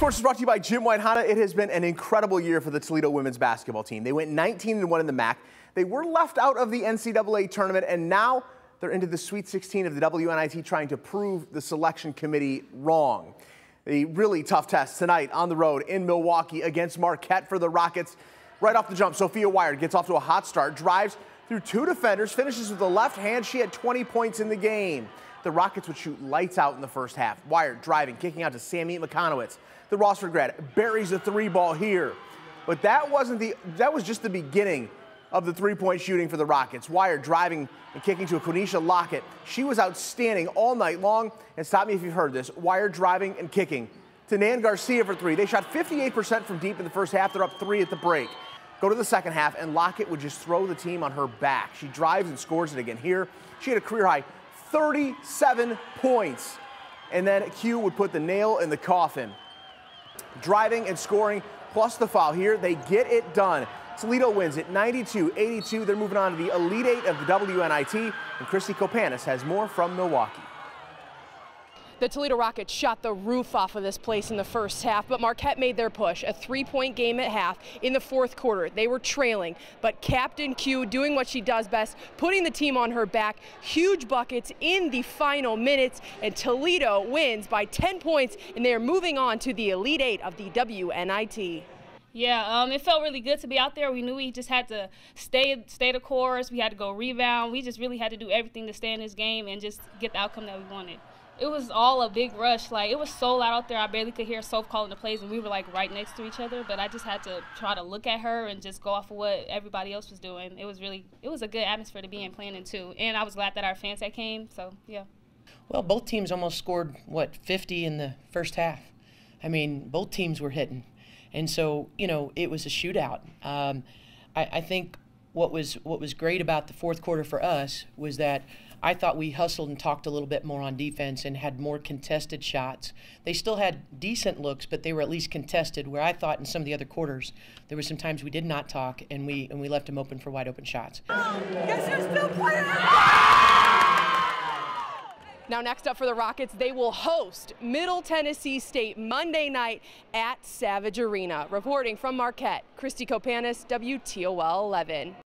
Sports is brought to you by Jim White Honda. It has been an incredible year for the Toledo women's basketball team. They went 19-1 in the MAC. They were left out of the NCAA tournament, and now they're into the Sweet 16 of the WNIT, trying to prove the selection committee wrong. A really tough test tonight on the road in Milwaukee against Marquette for the Rockets. Right off the jump, Sophia Wired gets off to a hot start, drives through two defenders, finishes with the left hand. She had 20 points in the game. The Rockets would shoot lights out in the first half. Wired driving, kicking out to Sammy McConowitz. The Rossford grad buries a three ball here. But that was just the beginning of the three-point shooting for the Rockets. Wired driving and kicking to a Quenisha Lockett. She was outstanding all night long. And stop me if you've heard this. Wired driving and kicking to Nan Garcia for three. They shot 58% from deep in the first half. They're up 3 at the break. Go to the second half, and Lockett would just throw the team on her back. She drives and scores it again here. She had a career-high 37 points. And then Q would put the nail in the coffin. Driving and scoring, plus the foul here. They get it done. Toledo wins it 92-82. They're moving on to the Elite Eight of the WNIT. And Christy Kopanis has more from Milwaukee. The Toledo Rockets shot the roof off of this place in the first half, but Marquette made their push. A three-point game at half. In the fourth quarter, they were trailing, but Captain Q doing what she does best, putting the team on her back. Huge buckets in the final minutes, and Toledo wins by 10 points, and they are moving on to the Elite Eight of the WNIT. Yeah, it felt really good to be out there. We knew we just had to stay the course. We had to go rebound. We just really had to do everything to stay in this game and just get the outcome that we wanted. It was all a big rush. Like, it was so loud out there, I barely could hear Soph calling the plays, and we were like right next to each other. But I just had to try to look at her and just go off of what everybody else was doing. It was a good atmosphere to be in playing in too. And I was glad that our fans had came. So yeah. Well, both teams almost scored 50 in the first half. I mean, both teams were hitting, and so it was a shootout. I think what was great about the fourth quarter for us was that I thought we hustled and talked a little bit more on defense and had more contested shots. They still had decent looks, but they were at least contested, where I thought in some of the other quarters there were some times we did not talk and we left them open for wide open shots. Guess who's still playing? Now next up for the Rockets, they will host Middle Tennessee State Monday night at Savage Arena. Reporting from Marquette, Christy Kopanis, WTOL 11.